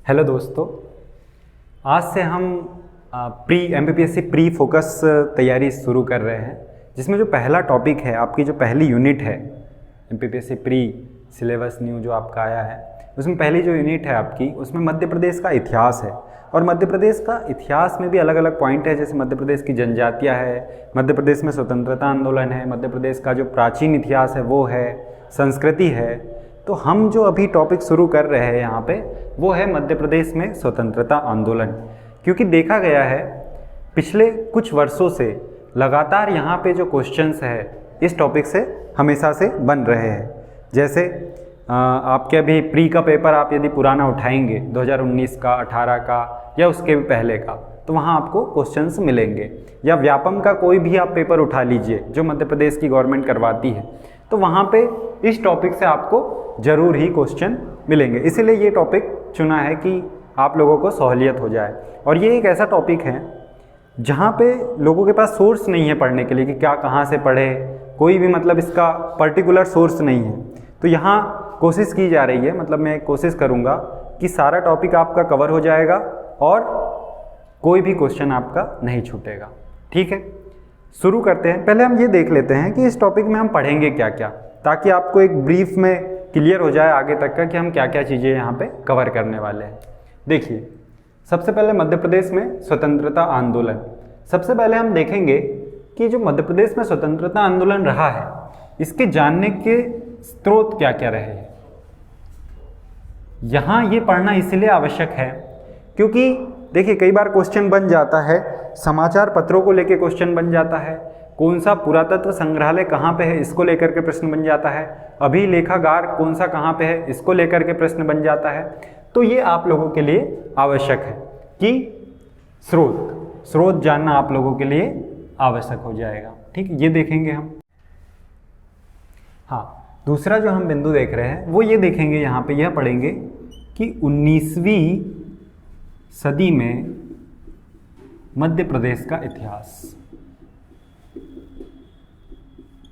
Hello दोस्तों, आज से हम प्री एमपीपीएससी प्री फोकस तैयारी शुरू कर रहे हैं, जिसमें जो पहला टॉपिक है, आपकी जो पहली यूनिट है एमपीपीएससी प्री सिलेबस न्यू जो आपका आया है, उसमें पहली जो यूनिट है आपकी, उसमें मध्य प्रदेश का इतिहास है। और मध्य प्रदेश का इतिहास में भी अलग अलग पॉइंट है, जैसे मध्य प्रदेश की जनजातियाँ है, मध्य प्रदेश में स्वतंत्रता आंदोलन है, मध्य प्रदेश का जो प्राचीन इतिहास है वो है, संस्कृति है। तो हम जो अभी टॉपिक शुरू कर रहे हैं यहाँ पे, वो है मध्य प्रदेश में स्वतंत्रता आंदोलन। क्योंकि देखा गया है पिछले कुछ वर्षों से लगातार यहाँ पे जो क्वेश्चंस है इस टॉपिक से हमेशा से बन रहे हैं। जैसे आपके अभी प्री का पेपर आप यदि पुराना उठाएंगे 2019 का, 18 का या उसके भी पहले का, तो वहाँ आपको क्वेश्चंस मिलेंगे। या व्यापम का कोई भी आप पेपर उठा लीजिए जो मध्य प्रदेश की गवर्नमेंट करवाती है, तो वहाँ पे इस टॉपिक से आपको ज़रूर ही क्वेश्चन मिलेंगे। इसीलिए ये टॉपिक चुना है कि आप लोगों को सहूलियत हो जाए। और ये एक ऐसा टॉपिक है जहाँ पे लोगों के पास सोर्स नहीं है पढ़ने के लिए कि क्या कहाँ से पढ़े, कोई भी मतलब इसका पर्टिकुलर सोर्स नहीं है। तो यहाँ कोशिश की जा रही है, मतलब मैं कोशिश करूँगा कि सारा टॉपिक आपका कवर हो जाएगा और कोई भी क्वेश्चन आपका नहीं छूटेगा। ठीक है, शुरू करते हैं। पहले हम ये देख लेते हैं कि इस टॉपिक में हम पढ़ेंगे क्या क्या, ताकि आपको एक ब्रीफ में क्लियर हो जाए आगे तक का कि हम क्या क्या चीज़ें यहाँ पे कवर करने वाले हैं। देखिए, सबसे पहले मध्य प्रदेश में स्वतंत्रता आंदोलन। सबसे पहले हम देखेंगे कि जो मध्य प्रदेश में स्वतंत्रता आंदोलन रहा है, इसके जानने के स्रोत क्या क्या रहे हैं। यहाँ ये पढ़ना इसलिए आवश्यक है क्योंकि देखिए कई बार क्वेश्चन बन जाता है, समाचार पत्रों को लेकर क्वेश्चन बन जाता है, कौन सा पुरातत्व संग्रहालय कहाँ पे है इसको लेकर के प्रश्न बन जाता है, अभिलेखागार कौन सा कहाँ पे है इसको लेकर के प्रश्न बन जाता है। तो ये आप लोगों के लिए आवश्यक है कि स्रोत जानना आप लोगों के लिए आवश्यक हो जाएगा। ठीक, ये देखेंगे हम। हाँ, दूसरा जो हम बिंदु देख रहे हैं वो ये देखेंगे, यहाँ पे यह पढ़ेंगे कि 19वीं सदी में मध्य प्रदेश का इतिहास।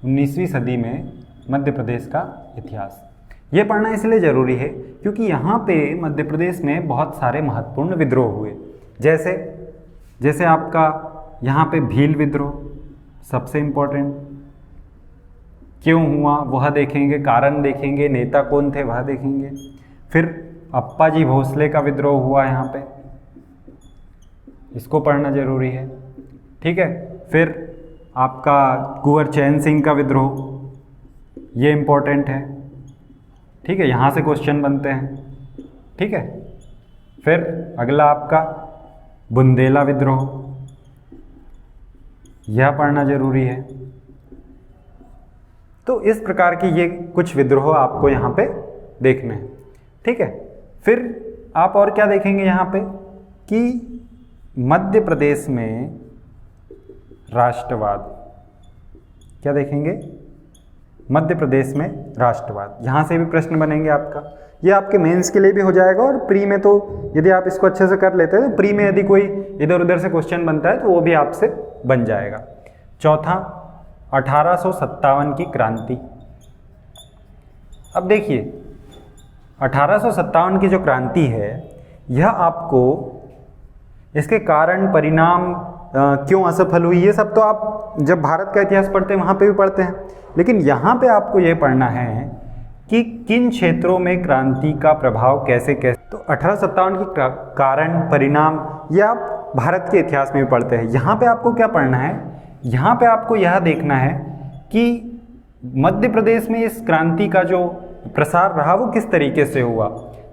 19वीं सदी में मध्य प्रदेश का इतिहास ये पढ़ना इसलिए ज़रूरी है क्योंकि यहाँ पे मध्य प्रदेश में बहुत सारे महत्वपूर्ण विद्रोह हुए। जैसे आपका यहाँ पे भील विद्रोह सबसे इम्पोर्टेंट, क्यों हुआ वह देखेंगे, कारण देखेंगे, नेता कौन थे वह देखेंगे। फिर अप्पा जी भोसले का विद्रोह हुआ यहाँ पे, इसको पढ़ना ज़रूरी है। ठीक है, फिर आपका कुंवर चैन सिंह का विद्रोह, ये इम्पोर्टेंट है। ठीक है, यहाँ से क्वेश्चन बनते हैं। ठीक है, फिर अगला आपका बुंदेला विद्रोह, यह पढ़ना ज़रूरी है। तो इस प्रकार की ये कुछ विद्रोह आपको यहाँ पे देखने हैं। ठीक है, फिर आप और क्या देखेंगे यहाँ पे कि मध्य प्रदेश में राष्ट्रवाद, क्या देखेंगे, मध्य प्रदेश में राष्ट्रवाद। यहाँ से भी प्रश्न बनेंगे आपका, ये आपके मेंस के लिए भी हो जाएगा और प्री में तो यदि आप इसको अच्छे से कर लेते हैं तो प्री में यदि कोई इधर उधर से क्वेश्चन बनता है तो वो भी आपसे बन जाएगा। चौथा, 1857 की क्रांति। अब देखिए 1857 की जो क्रांति है, यह आपको इसके कारण परिणाम क्यों असफल हुई, ये सब तो आप जब भारत का इतिहास पढ़ते हैं वहाँ पे भी पढ़ते हैं, लेकिन यहाँ पे आपको ये पढ़ना है कि किन क्षेत्रों में क्रांति का प्रभाव कैसे तो 1857 की कारण परिणाम ये आप भारत के इतिहास में भी पढ़ते हैं। यहाँ पे आपको क्या पढ़ना है, यहाँ पे आपको यह देखना है कि मध्य प्रदेश में इस क्रांति का जो प्रसार रहा वो किस तरीके से हुआ।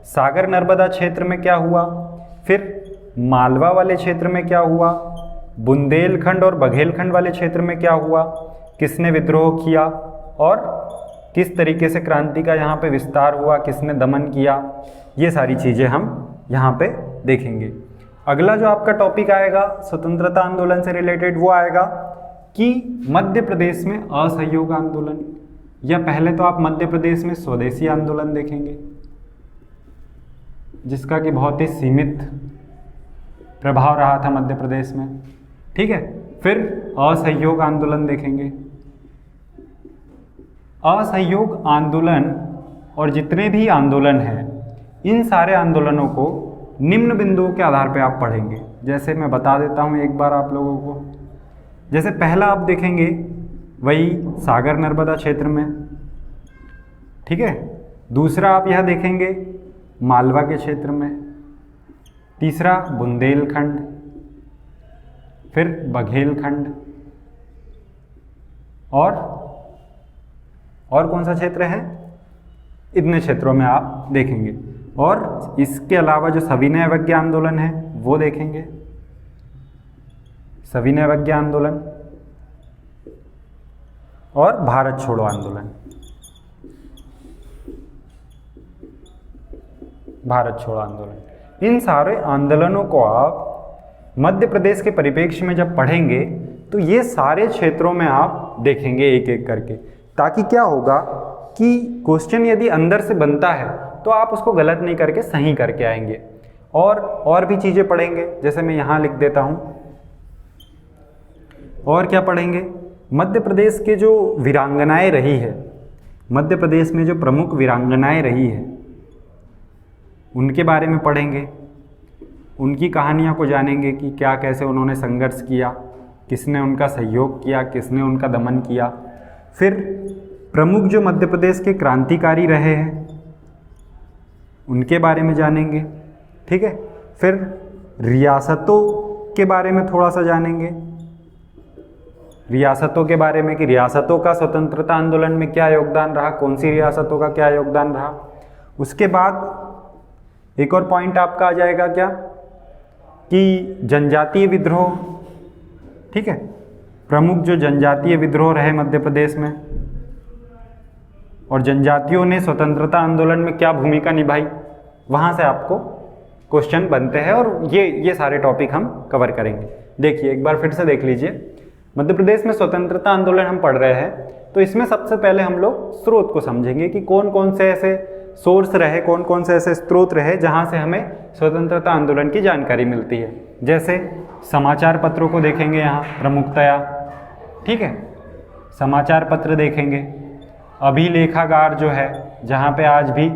सागर नर्मदा क्षेत्र में क्या हुआ, फिर मालवा वाले क्षेत्र में क्या हुआ, बुंदेलखंड और बघेलखंड वाले क्षेत्र में क्या हुआ, किसने विद्रोह किया और किस तरीके से क्रांति का यहाँ पे विस्तार हुआ, किसने दमन किया, ये सारी चीज़ें हम यहाँ पे देखेंगे। अगला जो आपका टॉपिक आएगा स्वतंत्रता आंदोलन से रिलेटेड, वो आएगा कि मध्य प्रदेश में असहयोग आंदोलन, या पहले तो आप मध्य प्रदेश में स्वदेशी आंदोलन देखेंगे जिसका कि बहुत ही सीमित प्रभाव रहा था मध्य प्रदेश में। ठीक है, फिर असहयोग आंदोलन देखेंगे। असहयोग आंदोलन और जितने भी आंदोलन हैं, इन सारे आंदोलनों को निम्न बिंदुओं के आधार पे आप पढ़ेंगे। जैसे मैं बता देता हूँ एक बार आप लोगों को। जैसे पहला आप देखेंगे वही सागर नर्मदा क्षेत्र में, ठीक है। दूसरा आप यह देखेंगे मालवा के क्षेत्र में, तीसरा बुंदेलखंड, फिर बघेलखंड, और कौन सा क्षेत्र है, इतने क्षेत्रों में आप देखेंगे। और इसके अलावा जो सविनय अवज्ञा आंदोलन है वो देखेंगे, सविनय अवज्ञा आंदोलन और भारत छोड़ो आंदोलन, भारत छोड़ो आंदोलन। इन सारे आंदोलनों को आप मध्य प्रदेश के परिप्रेक्ष्य में जब पढ़ेंगे तो ये सारे क्षेत्रों में आप देखेंगे एक एक करके, ताकि क्या होगा कि क्वेश्चन यदि अंदर से बनता है तो आप उसको गलत नहीं करके सही करके आएंगे। और भी चीज़ें पढ़ेंगे, जैसे मैं यहाँ लिख देता हूँ। और क्या पढ़ेंगे, मध्य प्रदेश के जो वीरांगनाएं रही है, मध्य प्रदेश में जो प्रमुख वीरांगनाएं रही है उनके बारे में पढ़ेंगे, उनकी कहानियों को जानेंगे कि क्या कैसे उन्होंने संघर्ष किया, किसने उनका सहयोग किया, किसने उनका दमन किया। फिर प्रमुख जो मध्य प्रदेश के क्रांतिकारी रहे हैं उनके बारे में जानेंगे, ठीक है। फिर रियासतों के बारे में थोड़ा सा जानेंगे, रियासतों के बारे में कि रियासतों का स्वतंत्रता आंदोलन में क्या योगदान रहा, कौन सी रियासतों का क्या योगदान रहा। उसके बाद एक और पॉइंट आपका आ जाएगा क्या, कि जनजातीय विद्रोह, ठीक है। प्रमुख जो जनजातीय विद्रोह रहे मध्य प्रदेश में और जनजातियों ने स्वतंत्रता आंदोलन में क्या भूमिका निभाई, वहाँ से आपको क्वेश्चन बनते हैं और ये सारे टॉपिक हम कवर करेंगे। देखिए एक बार फिर से देख लीजिए, मध्य प्रदेश में स्वतंत्रता आंदोलन हम पढ़ रहे हैं तो इसमें सबसे पहले हम लोग स्रोत को समझेंगे कि कौन कौन से ऐसे सोर्स रहे, कौन कौन से ऐसे स्रोत रहे जहाँ से हमें स्वतंत्रता आंदोलन की जानकारी मिलती है। जैसे समाचार पत्रों को देखेंगे यहाँ प्रमुखतया, ठीक है, समाचार पत्र देखेंगे। अभिलेखागार जो है, जहाँ पे आज भी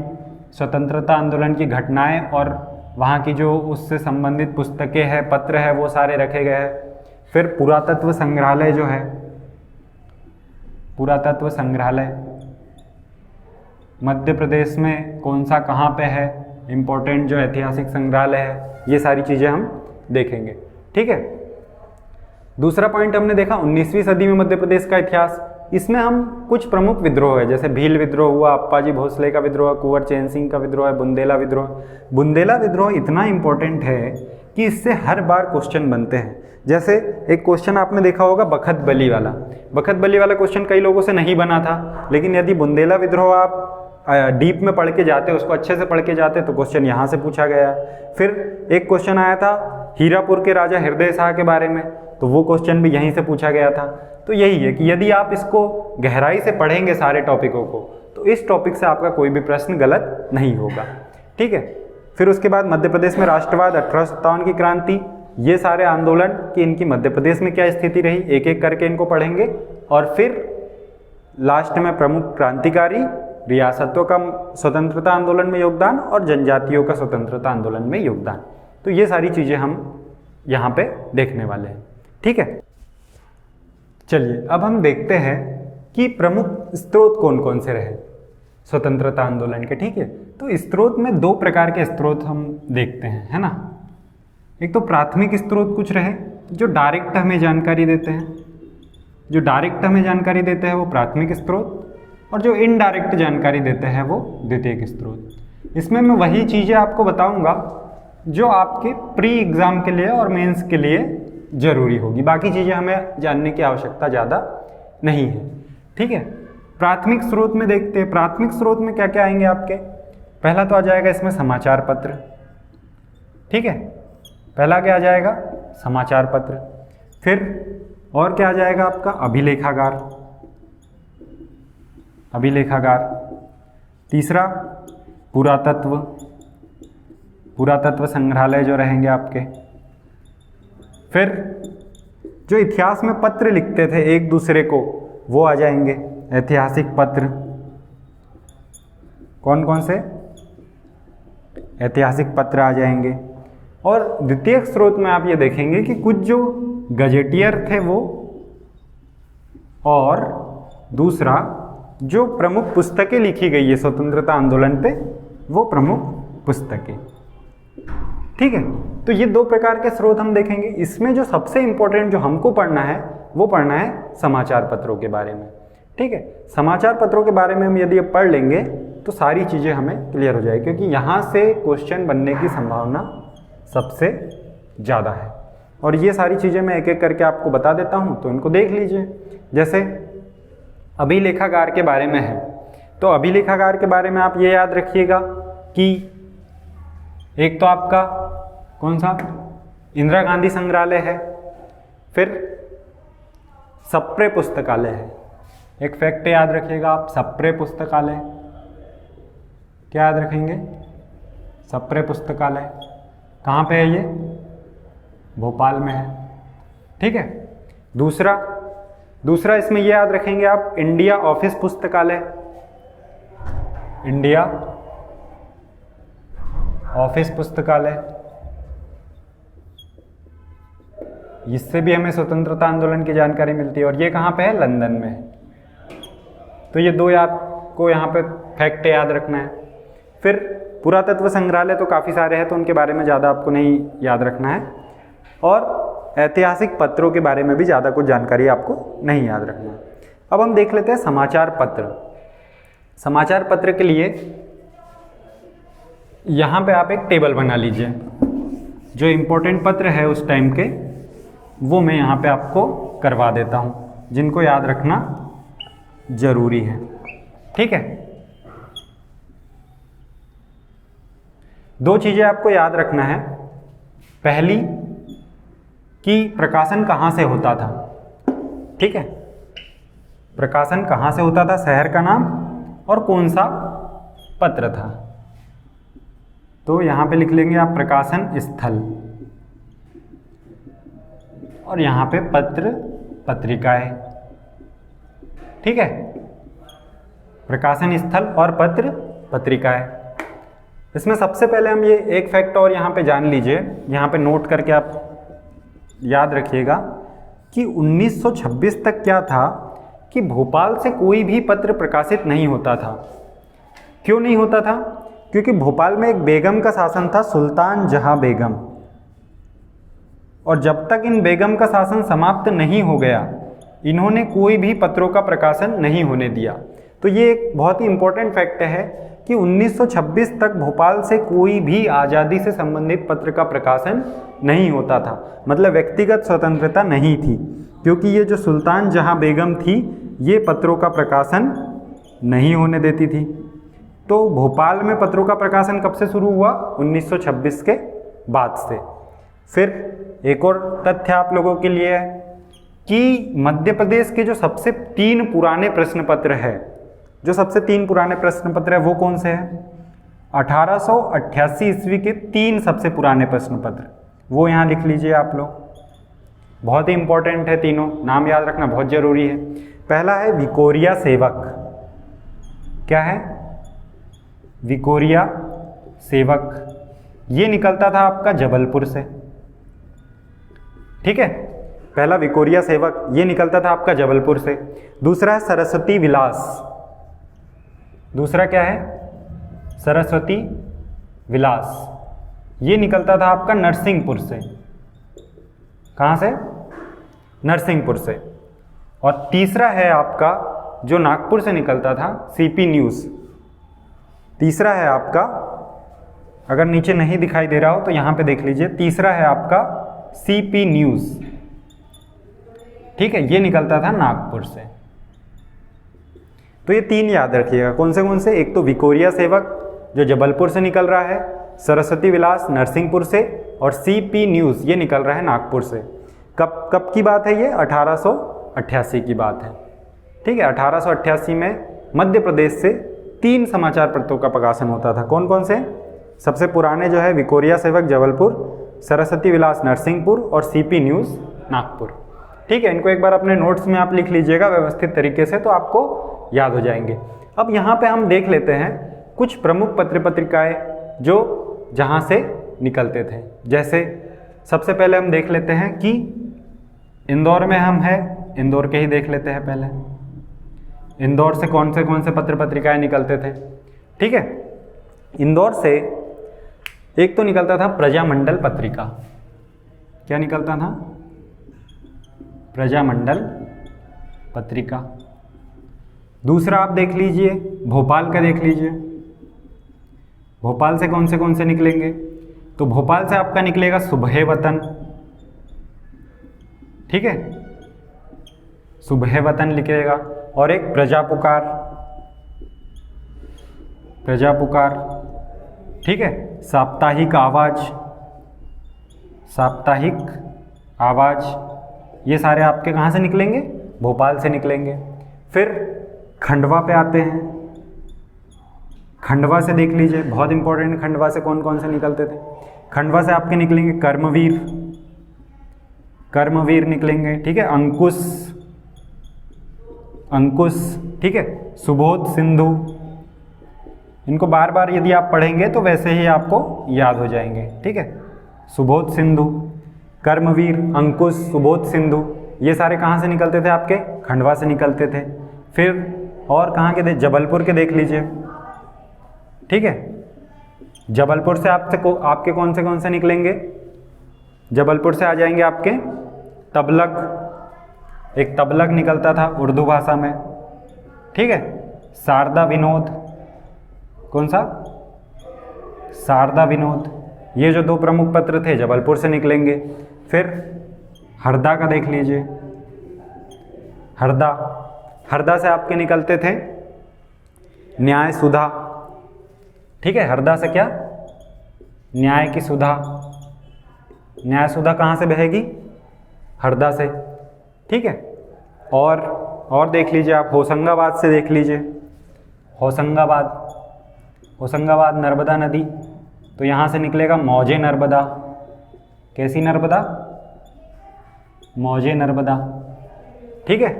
स्वतंत्रता आंदोलन की घटनाएं और वहाँ की जो उससे संबंधित पुस्तकें हैं, पत्र है, वो सारे रखे गए हैं। फिर पुरातत्व संग्रहालय जो है, पुरातत्व संग्रहालय मध्य प्रदेश में कौन सा कहाँ पे है, इम्पोर्टेंट जो ऐतिहासिक संग्रहालय है, ये सारी चीज़ें हम देखेंगे, ठीक है। दूसरा पॉइंट हमने देखा 19वीं सदी में मध्य प्रदेश का इतिहास। इसमें हम कुछ प्रमुख विद्रोह है, जैसे भील विद्रोह हुआ, अप्पाजी भोसले का विद्रोह, कुंवर चैन सिंह का विद्रोह है, बुंदेला विद्रोह। बुंदेला विद्रोह इतना इम्पोर्टेंट है कि इससे हर बार क्वेश्चन बनते हैं। जैसे एक क्वेश्चन आपने देखा होगा बखत बली वाला, बखत बली वाला क्वेश्चन कई लोगों से नहीं बना था, लेकिन यदि बुंदेला विद्रोह आप डीप में पढ़ के जाते, उसको अच्छे से पढ़ के जाते तो क्वेश्चन यहाँ से पूछा गया। फिर एक क्वेश्चन आया था हीरापुर के राजा हृदय शाह के बारे में, तो वो क्वेश्चन भी यहीं से पूछा गया था। तो यही है कि यदि आप इसको गहराई से पढ़ेंगे सारे टॉपिकों को, तो इस टॉपिक से आपका कोई भी प्रश्न गलत नहीं होगा, ठीक है। फिर उसके बाद मध्य प्रदेश में राष्ट्रवाद, 1857 की क्रांति, ये सारे आंदोलन कि इनकी मध्य प्रदेश में क्या स्थिति रही, एक एक करके इनको पढ़ेंगे। और फिर लास्ट में प्रमुख क्रांतिकारी, रियासतों का स्वतंत्रता आंदोलन में योगदान और जनजातियों का स्वतंत्रता आंदोलन में योगदान। तो ये सारी चीज़ें हम यहाँ पे देखने वाले हैं, ठीक है। चलिए अब हम देखते हैं कि प्रमुख स्रोत कौन कौन से रहे स्वतंत्रता आंदोलन के, ठीक है। तो स्रोत में दो प्रकार के स्रोत हम देखते हैं, है ना। एक तो प्राथमिक स्रोत कुछ रहे जो डायरेक्ट हमें जानकारी देते हैं, जो डायरेक्ट हमें जानकारी देते हैं वो प्राथमिक स्रोत, और जो इनडायरेक्ट जानकारी देते हैं वो द्वितीयक स्रोत। इसमें मैं वही चीज़ें आपको बताऊंगा जो आपके प्री एग्ज़ाम के लिए और मेंस के लिए ज़रूरी होगी, बाकी चीज़ें हमें जानने की आवश्यकता ज़्यादा नहीं है, ठीक है। प्राथमिक स्रोत में देखते हैं, प्राथमिक स्रोत में क्या क्या आएंगे आपके। पहला तो आ जाएगा इसमें समाचार पत्र, ठीक है, पहला क्या आ जाएगा समाचार पत्र। फिर और क्या आ जाएगा आपका अभिलेखागार, अभिलेखागार। तीसरा पुरातत्व, पुरातत्व संग्रहालय जो रहेंगे आपके। फिर जो इतिहास में पत्र लिखते थे एक दूसरे को वो आ जाएंगे, ऐतिहासिक पत्र। कौन कौन से ऐतिहासिक पत्र आ जाएंगे, और द्वितीय स्रोत में आप ये देखेंगे कि कुछ जो गजेटियर थे वो, और दूसरा जो प्रमुख पुस्तकें लिखी गई है स्वतंत्रता आंदोलन पे, वो प्रमुख पुस्तकें। ठीक है, तो ये दो प्रकार के स्रोत हम देखेंगे। इसमें जो सबसे इंपॉर्टेंट जो हमको पढ़ना है वो पढ़ना है समाचार पत्रों के बारे में। ठीक है, समाचार पत्रों के बारे में हम यदि पढ़ लेंगे तो सारी चीज़ें हमें क्लियर हो जाएगी, क्योंकि यहाँ से क्वेश्चन बनने की संभावना सबसे ज़्यादा है। और ये सारी चीज़ें मैं एक एक करके आपको बता देता हूँ, तो इनको देख लीजिए। जैसे अभिलेखागार के बारे में है, तो अभिलेखागार के बारे में आप ये याद रखिएगा कि एक तो आपका कौन सा इंदिरा गांधी संग्रहालय है, फिर सप्रे पुस्तकालय है। एक फैक्ट याद रखिएगा आप, सप्रे पुस्तकालय, क्या याद रखेंगे? सप्रे पुस्तकालय कहाँ पे है? ये भोपाल में है। ठीक है, दूसरा इसमें ये याद रखेंगे आप, इंडिया ऑफिस पुस्तकालय, इंडिया ऑफिस पुस्तकालय, इससे भी हमें स्वतंत्रता आंदोलन की जानकारी मिलती है, और ये कहाँ पे है? लंदन में है। तो ये दो आपको यहाँ पे फैक्ट याद रखना है। फिर पुरातत्व संग्रहालय तो काफ़ी सारे हैं, तो उनके बारे में ज़्यादा आपको नहीं याद रखना है, और ऐतिहासिक पत्रों के बारे में भी ज़्यादा कुछ जानकारी आपको नहीं याद रखना है। अब हम देख लेते हैं समाचार पत्र। समाचार पत्र के लिए यहाँ पे आप एक टेबल बना लीजिए। जो इम्पोर्टेंट पत्र है उस टाइम के, वो मैं यहाँ पे आपको करवा देता हूँ, जिनको याद रखना जरूरी है। ठीक है, दो चीज़ें आपको याद रखना है। पहली कि प्रकाशन कहाँ से होता था। ठीक है, प्रकाशन कहाँ से होता था, शहर का नाम और कौन सा पत्र था। तो यहाँ पे लिख लेंगे आप प्रकाशन स्थल, और यहाँ पे पत्र पत्रिकाएं। ठीक है, प्रकाशन स्थल और पत्र पत्रिकाएं। इसमें सबसे पहले हम ये एक फैक्ट और यहाँ पे जान लीजिए, यहाँ पे नोट करके आप याद रखिएगा कि 1926 तक क्या था कि भोपाल से कोई भी पत्र प्रकाशित नहीं होता था। क्यों नहीं होता था? क्योंकि भोपाल में एक बेगम का शासन था, सुल्तान जहां बेगम, और जब तक इन बेगम का शासन समाप्त नहीं हो गया, इन्होंने कोई भी पत्रों का प्रकाशन नहीं होने दिया। तो ये एक बहुत ही इम्पोर्टेंट फैक्ट है कि 1926 तक भोपाल से कोई भी आज़ादी से संबंधित पत्र का प्रकाशन नहीं होता था, मतलब व्यक्तिगत स्वतंत्रता नहीं थी, क्योंकि ये जो सुल्तान जहां बेगम थी, ये पत्रों का प्रकाशन नहीं होने देती थी। तो भोपाल में पत्रों का प्रकाशन कब से शुरू हुआ? 1926 के बाद से। फिर एक और तथ्य आप लोगों के लिए है कि मध्य प्रदेश के जो सबसे 3 पुराने प्रश्न पत्र है, जो सबसे 3 पुराने प्रश्न पत्र है, वो कौन से हैं? 1888 ईस्वी के 3 सबसे पुराने प्रश्न पत्र, वो यहाँ लिख लीजिए आप लोग। बहुत ही इंपॉर्टेंट है, तीनों नाम याद रखना बहुत जरूरी है। पहला है विकोरिया सेवक। क्या है? विकोरिया सेवक। ये निकलता था आपका जबलपुर से। ठीक है, पहला विकोरिया सेवक, ये निकलता था आपका जबलपुर से। दूसरा है सरस्वती विलास। दूसरा क्या है? सरस्वती विलास, ये निकलता था आपका नरसिंहपुर से। कहाँ से? नरसिंहपुर से। और तीसरा है आपका जो नागपुर से निकलता था, सीपी न्यूज़। तीसरा है आपका, अगर नीचे नहीं दिखाई दे रहा हो तो यहाँ पे देख लीजिए, तीसरा है आपका सीपी न्यूज़। ठीक है, ये निकलता था नागपुर से। तो ये 3 याद रखिएगा। कौन से? एक तो विकोरिया सेवक जो जबलपुर से निकल रहा है, सरस्वती विलास नरसिंहपुर से, और सीपी न्यूज़ ये निकल रहा है नागपुर से। कब की बात है ये? 1888 की बात है। ठीक है, 1888 में मध्य प्रदेश से 3 समाचार पत्रों का प्रकाशन होता था। कौन कौन से? सबसे पुराने जो है विकोरिया सेवक जबलपुर, सरस्वती विलास नरसिंहपुर और सीपी न्यूज़ नागपुर। ठीक है, इनको एक बार अपने नोट्स में आप लिख लीजिएगा व्यवस्थित तरीके से, तो आपको याद हो जाएंगे। अब यहाँ पे हम देख लेते हैं कुछ प्रमुख पत्र पत्रिकाएं जो जहाँ से निकलते थे। जैसे सबसे पहले हम देख लेते हैं कि इंदौर में हम हैं, इंदौर के ही देख लेते हैं पहले। इंदौर से कौन से पत्र पत्रिकाएं निकलते थे? ठीक है, इंदौर से एक तो निकलता था प्रजामंडल पत्रिका। क्या निकलता था? प्रजामंडल पत्रिका। दूसरा आप देख लीजिए, भोपाल का देख लीजिए। भोपाल से कौन से निकलेंगे? तो भोपाल से आपका निकलेगा सुबह वतन। ठीक है, सुबह वतन लिखेगा। और एक प्रजा पुकार, प्रजा पुकार। ठीक है, साप्ताहिक आवाज, साप्ताहिक आवाज। ये सारे आपके कहाँ से निकलेंगे? भोपाल से निकलेंगे। फिर खंडवा पे आते हैं। खंडवा से देख लीजिए, बहुत इंपॉर्टेंट, खंडवा से कौन से निकलते थे? खंडवा से आपके निकलेंगे कर्मवीर, कर्मवीर निकलेंगे। ठीक है, अंकुश, अंकुश। ठीक है, सुबोध सिंधु। इनको बार बार यदि आप पढ़ेंगे तो वैसे ही आपको याद हो जाएंगे। ठीक है, सुबोध सिंधु, कर्मवीर, अंकुश, सुबोध सिंधु, ये सारे कहाँ से निकलते थे? आपके खंडवा से निकलते थे। फिर और कहाँ के थे? जबलपुर के देख लीजिए। ठीक है, जबलपुर से आपके कौन से निकलेंगे? जबलपुर से आ जाएंगे आपके तबलक, एक तबलक निकलता था उर्दू भाषा में। ठीक है, शारदा विनोद, कौन सा? शारदा विनोद। ये जो दो प्रमुख पत्र थे जबलपुर से निकलेंगे। फिर हरदा का देख लीजिए, हरदा, हरदा से आपके निकलते थे न्याय सुधा। ठीक है, हरदा से क्या? न्याय की सुधा। न्याय सुधा कहाँ से बहेगी? हरदा से। ठीक है, और देख लीजिए आप होशंगाबाद से देख लीजिए, होशंगाबाद, होशंगाबाद नर्मदा नदी, तो यहाँ से निकलेगा मौजे नर्मदा। कैसी नर्मदा? मौजे नर्मदा। ठीक है,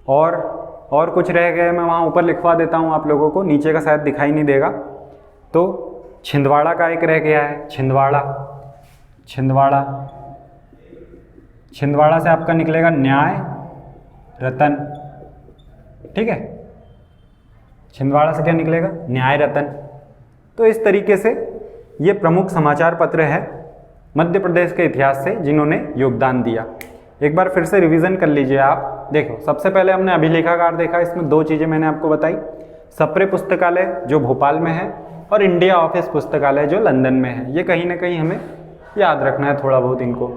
और कुछ रह गए, मैं वहाँ ऊपर लिखवा देता हूँ आप लोगों को, नीचे का शायद दिखाई नहीं देगा। तो छिंदवाड़ा का एक रह गया है, छिंदवाड़ा, छिंदवाड़ा, छिंदवाड़ा से आपका निकलेगा न्याय रतन। ठीक है, छिंदवाड़ा से क्या निकलेगा? न्याय रतन। तो इस तरीके से ये प्रमुख समाचार पत्र है मध्य प्रदेश के इतिहास से जिन्होंने योगदान दिया। एक बार फिर से रिवीजन कर लीजिए आप। देखो, सबसे पहले हमने अभिलेखागार देखा, इसमें दो चीज़ें मैंने आपको बताई, सप्रे पुस्तकालय जो भोपाल में है और इंडिया ऑफिस पुस्तकालय जो लंदन में है। ये कहीं ना कहीं हमें याद रखना है थोड़ा बहुत इनको।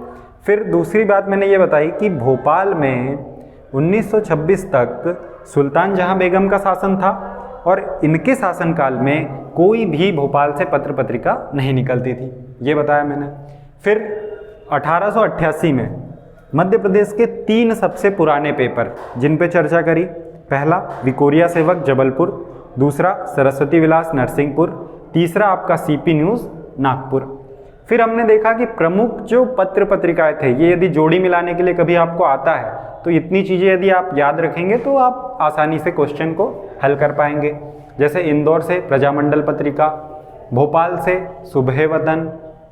फिर दूसरी बात मैंने ये बताई कि भोपाल में 1926 तक सुल्तान जहां बेगम का शासन था और इनके शासनकाल में कोई भी भोपाल से पत्र पत्रिका नहीं निकलती थी, ये बताया मैंने। फिर 1888 में मध्य प्रदेश के 3 सबसे पुराने पेपर जिन पे चर्चा करी, पहला विकोरिया सेवक जबलपुर, दूसरा सरस्वती विलास नरसिंहपुर, तीसरा आपका सीपी न्यूज़ नागपुर। फिर हमने देखा कि प्रमुख जो पत्र पत्रिकाएं थे, ये यदि जोड़ी मिलाने के लिए कभी आपको आता है तो इतनी चीज़ें यदि आप याद रखेंगे तो आप आसानी से क्वेश्चन को हल कर पाएंगे। जैसे इंदौर से प्रजामंडल पत्रिका, भोपाल से सुबह वतन,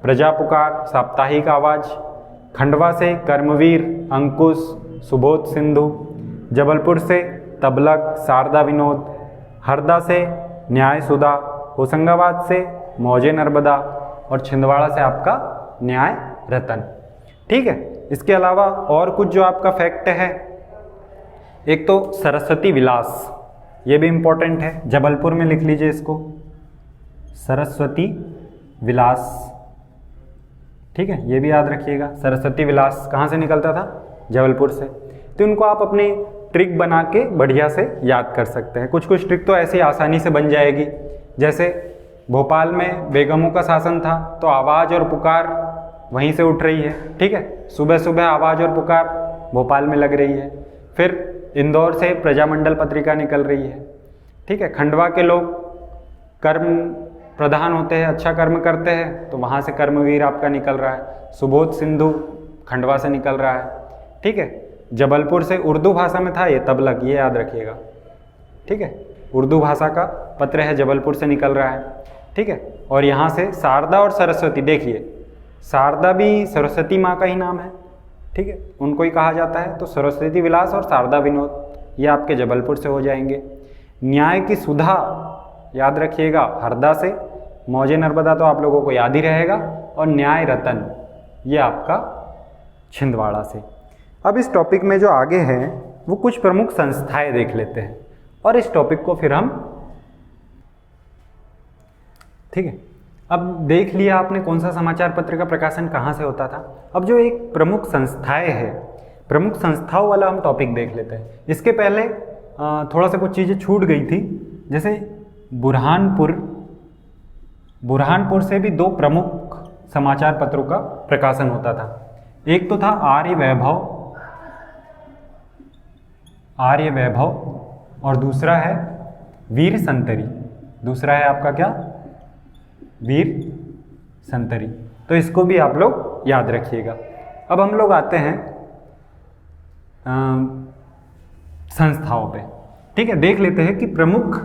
प्रजा पुकार, साप्ताहिक आवाज, खंडवा से कर्मवीर, अंकुश, सुबोध सिंधु, जबलपुर से तबलक, शारदा विनोद, हरदा से न्याय सुधा, होशंगाबाद से मौजे नर्मदा और छिंदवाड़ा से आपका न्याय रतन। ठीक है, इसके अलावा और कुछ जो आपका फैक्ट है, एक तो सरस्वती विलास, ये भी इम्पोर्टेंट है, जबलपुर में लिख लीजिए इसको, सरस्वती विलास। ठीक है, ये भी याद रखिएगा, सरस्वती विलास कहाँ से निकलता था? जबलपुर से। तो इनको आप अपनी ट्रिक बना के बढ़िया से याद कर सकते हैं। कुछ कुछ ट्रिक तो ऐसे आसानी से बन जाएगी, जैसे भोपाल में बेगमों का शासन था तो आवाज़ और पुकार वहीं से उठ रही है। ठीक है, सुबह सुबह आवाज़ और पुकार भोपाल में लग रही है। फिर इंदौर से प्रजामंडल पत्रिका निकल रही है। ठीक है, खंडवा के लोग कर्म प्रधान होते हैं, अच्छा कर्म करते हैं, तो वहाँ से कर्मवीर आपका निकल रहा है। सुबोध सिंधु खंडवा से निकल रहा है। ठीक है, जबलपुर से उर्दू भाषा में था ये तबलक, ये याद रखिएगा। ठीक है, उर्दू भाषा का पत्र है, जबलपुर से निकल रहा है। ठीक ठीक है। और यहाँ से शारदा और सरस्वती, देखिए शारदा भी सरस्वती माँ का ही नाम है, ठीक है, उनको ही कहा जाता है। तो सरस्वती विलास और शारदा विनोद ये आपके जबलपुर से हो जाएंगे। न्याय की सुधा याद रखिएगा हरदा से। मौजे नर्मदा तो आप लोगों को याद ही रहेगा। और न्याय रतन ये आपका छिंदवाड़ा से। अब इस टॉपिक में जो आगे है वो कुछ प्रमुख संस्थाएं देख लेते हैं और इस टॉपिक को फिर हम, ठीक है, अब देख लिया आपने कौन सा समाचार पत्र का प्रकाशन कहाँ से होता था। अब जो एक प्रमुख संस्थाएं है, प्रमुख संस्थाओं वाला हम टॉपिक देख लेते हैं। इसके पहले थोड़ा सा कुछ चीज़ें छूट गई थी, जैसे बुरहानपुर से भी 2 प्रमुख समाचार पत्रों का प्रकाशन होता था। एक तो था आर्य वैभव और दूसरा है वीर संतरी। दूसरा है आपका क्या, वीर संतरी। तो इसको भी आप लोग याद रखिएगा। अब हम लोग आते हैं संस्थाओं पे, ठीक है। देख लेते हैं कि प्रमुख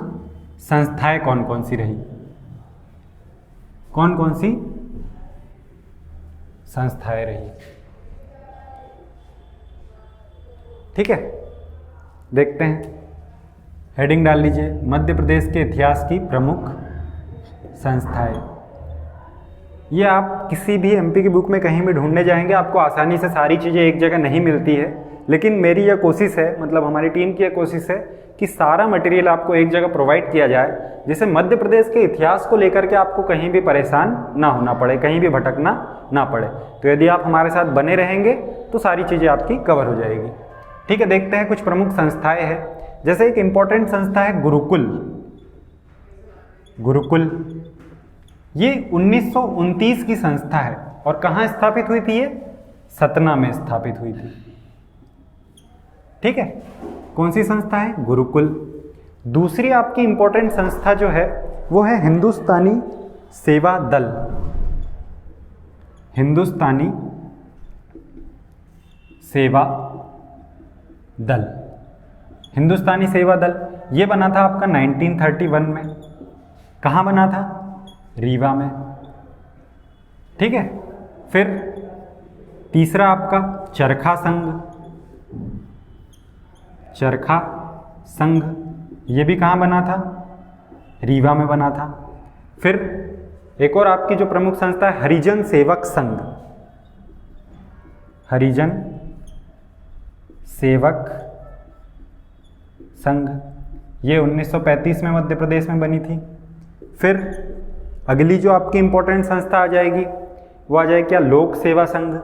संस्थाएं कौन कौन सी रही, कौन कौन सी संस्थाएं रही, ठीक है। देखते हैं, हेडिंग डाल लीजिए, मध्य प्रदेश के इतिहास की प्रमुख संस्थाएं। ये आप किसी भी एमपी की बुक में कहीं भी ढूंढने जाएंगे आपको आसानी से सारी चीज़ें एक जगह नहीं मिलती है, लेकिन मेरी यह कोशिश है, मतलब हमारी टीम की यह कोशिश है कि सारा मटेरियल आपको एक जगह प्रोवाइड किया जाए, जिससे मध्य प्रदेश के इतिहास को लेकर के आपको कहीं भी परेशान ना होना पड़े, कहीं भी भटकना ना पड़े। तो यदि आप हमारे साथ बने रहेंगे तो सारी चीज़ें आपकी कवर हो जाएगी, ठीक है। देखते हैं कुछ प्रमुख संस्थाएं हैं। जैसे एक इम्पॉर्टेंट संस्था है गुरुकुल। ये 1929 की संस्था है और कहाँ स्थापित हुई थी? ये सतना में स्थापित हुई थी, ठीक है। कौन सी संस्था है? गुरुकुल। दूसरी आपकी इंपॉर्टेंट संस्था जो है वो है हिंदुस्तानी सेवा दल। हिंदुस्तानी सेवा दल, हिंदुस्तानी सेवा दल ये बना था आपका 1931 में। कहाँ बना था? रीवा में, ठीक है। फिर तीसरा आपका चरखा संघ, ये भी कहाँ बना था? रीवा में बना था। फिर एक और आपकी जो प्रमुख संस्था है हरिजन सेवक संघ, हरिजन सेवक संघ, ये 1935 में मध्य प्रदेश में बनी थी। फिर अगली जो आपकी इंपॉर्टेंट संस्था आ जाएगी वो आ जाएगी क्या? लोक सेवा संघ।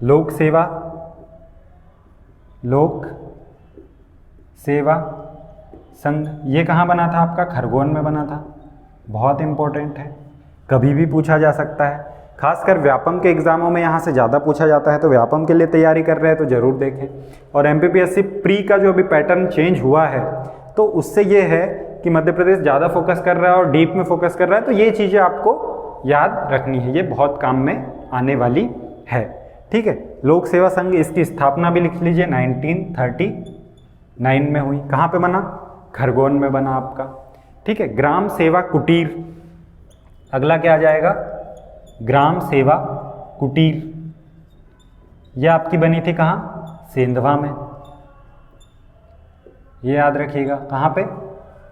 लोक सेवा संघ ये कहाँ बना था आपका? खरगोन में बना था। बहुत इंपॉर्टेंट है, कभी भी पूछा जा सकता है, खासकर व्यापम के एग्जामों में यहाँ से ज़्यादा पूछा जाता है। तो व्यापम के लिए तैयारी कर रहे हैं तो ज़रूर देखें। और एमपीपीएससी प्री का जो अभी पैटर्न चेंज हुआ है तो उससे ये है कि मध्य प्रदेश ज़्यादा फोकस कर रहा है और डीप में फोकस कर रहा है। तो ये चीज़ें आपको याद रखनी है, ये बहुत काम में आने वाली है, ठीक है। लोक सेवा संघ, इसकी स्थापना भी लिख लीजिए 1939 में हुई। कहाँ पे बना? खरगोन में बना आपका, ठीक है। ग्राम सेवा कुटीर, अगला क्या आ जाएगा? ग्राम सेवा कुटीर, ये आपकी बनी थी कहाँ? सेंधवा में, ये याद रखिएगा। कहाँ पे?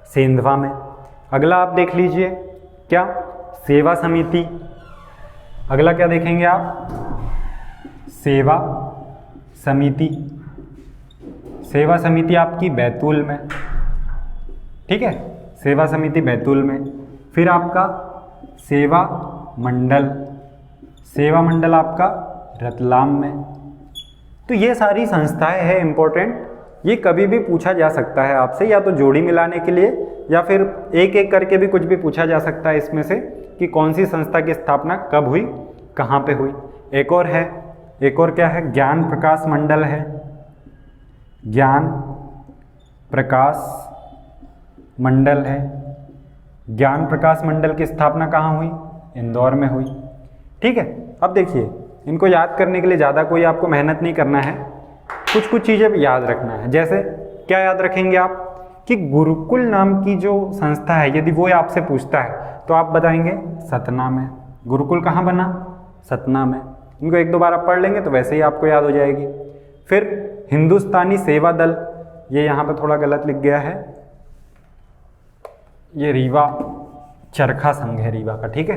सेंधवा में। अगला आप देख लीजिए क्या? सेवा समिति। अगला क्या देखेंगे आप? सेवा समिति। सेवा समिति आपकी बैतूल में, ठीक है, सेवा समिति बैतूल में। फिर आपका सेवा मंडल, सेवा मंडल आपका रतलाम में। तो ये सारी संस्थाएं हैं इंपॉर्टेंट, ये कभी भी पूछा जा सकता है आपसे, या तो जोड़ी मिलाने के लिए या फिर एक एक करके भी कुछ भी पूछा जा सकता है इसमें से कि कौन सी संस्था की स्थापना कब हुई, कहाँ पे हुई। एक और है, एक और क्या है? ज्ञान प्रकाश मंडल है। ज्ञान प्रकाश मंडल है। ज्ञान प्रकाश मंडल की स्थापना कहाँ हुई? इंदौर में हुई, ठीक है। अब देखिए, इनको याद करने के लिए ज़्यादा कोई आपको मेहनत नहीं करना है, कुछ कुछ चीज़ें भी याद रखना है। जैसे क्या याद रखेंगे आप कि गुरुकुल नाम की जो संस्था है, यदि वो आपसे पूछता है तो आप बताएंगे सतना में। गुरुकुल कहाँ बना? सतना में। इनको एक दो बार आप पढ़ लेंगे तो वैसे ही आपको याद हो जाएगी। फिर हिंदुस्तानी सेवा दल, ये यहाँ पे थोड़ा गलत लिख गया है, ये रीवा चरखा संघ है रीवा का, ठीक है।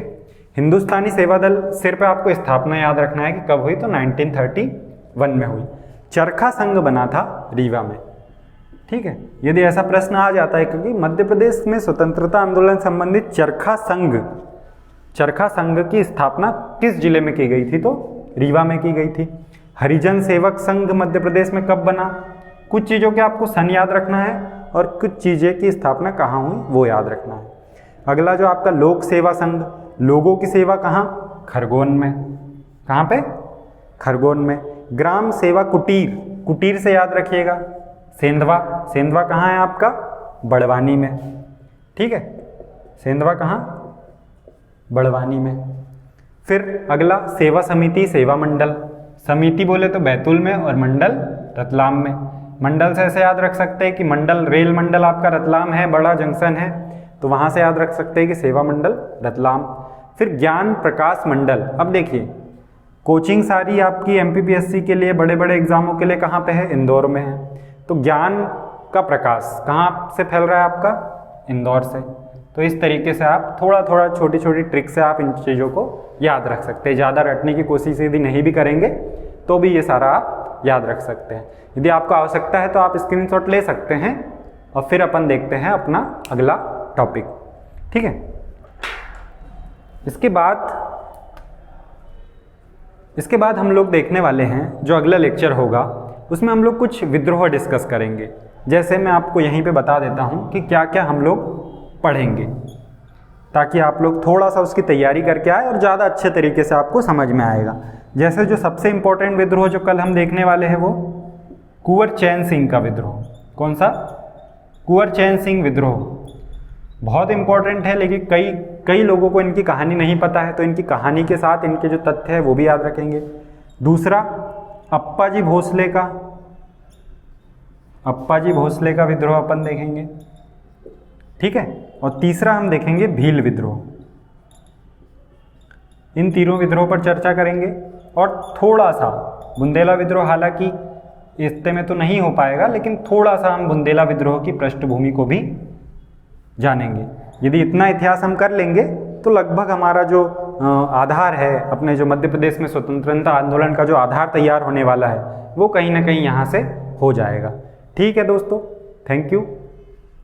हिंदुस्तानी सेवा दल, सिर पे आपको स्थापना याद रखना है कि कब हुई, तो 1931 में हुई। चरखा संघ बना था रीवा में, ठीक है। यदि ऐसा प्रश्न आ जाता है क्योंकि मध्य प्रदेश में स्वतंत्रता आंदोलन संबंधित चरखा संघ की स्थापना किस जिले में की गई थी, तो रीवा में की गई थी। हरिजन सेवक संघ मध्य प्रदेश में कब बना? कुछ चीज़ों के आपको सन याद रखना है और कुछ चीज़ें की स्थापना कहाँ हुई वो याद रखना है। अगला जो आपका लोक सेवा संघ, लोगों की सेवा कहाँ? खरगोन में। कहाँ पे? खरगोन में। ग्राम सेवा कुटीर, कुटीर से याद रखिएगा सेंधवा। सेंधवा कहाँ है आपका? बड़वानी में, ठीक है। सेंधवा कहाँ? बड़वानी में। फिर अगला सेवा समिति सेवा मंडल, समिति बोले तो बैतूल में और मंडल रतलाम में। मंडल से ऐसे याद रख सकते हैं कि मंडल, रेल मंडल आपका रतलाम है, बड़ा जंक्शन है, तो वहाँ से याद रख सकते हैं कि सेवा मंडल रतलाम। फिर ज्ञान प्रकाश मंडल, अब देखिए कोचिंग सारी आपकी एमपीपीएससी के लिए, बड़े बड़े एग्जामों के लिए कहाँ पे है? इंदौर में है। तो ज्ञान का प्रकाश कहाँ से फैल रहा है आपका? इंदौर से। तो इस तरीके से आप थोड़ा थोड़ा छोटी छोटी ट्रिक से आप इन चीज़ों को याद रख सकते हैं। ज़्यादा रटने की कोशिश यदि नहीं भी करेंगे तो भी ये सारा आप याद रख सकते हैं। यदि आपको आवश्यकता है तो आप स्क्रीनशॉट ले सकते हैं और फिर अपन देखते हैं अपना अगला टॉपिक, ठीक है। इसके बाद हम लोग देखने वाले हैं जो अगला लेक्चर होगा उसमें हम लोग कुछ विद्रोह डिस्कस करेंगे। जैसे मैं आपको यहीं पे बता देता हूँ कि क्या क्या हम लोग पढ़ेंगे, ताकि आप लोग थोड़ा सा उसकी तैयारी करके आए और ज़्यादा अच्छे तरीके से आपको समझ में आएगा। जैसे जो सबसे इम्पोर्टेंट विद्रोह जो कल हम देखने वाले हैं वो कुंवर चैन सिंह का विद्रोह। कौन सा? कुंवर चैन सिंह विद्रोह बहुत इंपॉर्टेंट है, लेकिन कई लोगों को इनकी कहानी नहीं पता है, तो इनकी कहानी के साथ इनके जो तथ्य है वो भी याद रखेंगे। दूसरा अप्पाजी भोसले का विद्रोह अपन देखेंगे, ठीक है। और तीसरा हम देखेंगे भील विद्रोह। इन तीनों विद्रोह पर चर्चा करेंगे और थोड़ा सा बुंदेला विद्रोह, हालांकि इस्ते में तो नहीं हो पाएगा, लेकिन थोड़ा सा हम बुंदेला विद्रोह की पृष्ठभूमि को भी जानेंगे। यदि इतना इतिहास हम कर लेंगे तो लगभग हमारा जो आधार है, अपने जो मध्य प्रदेश में स्वतंत्रता आंदोलन का जो आधार तैयार होने वाला है, वो कहीं ना कहीं यहाँ से हो जाएगा। ठीक है दोस्तों, थैंक यू।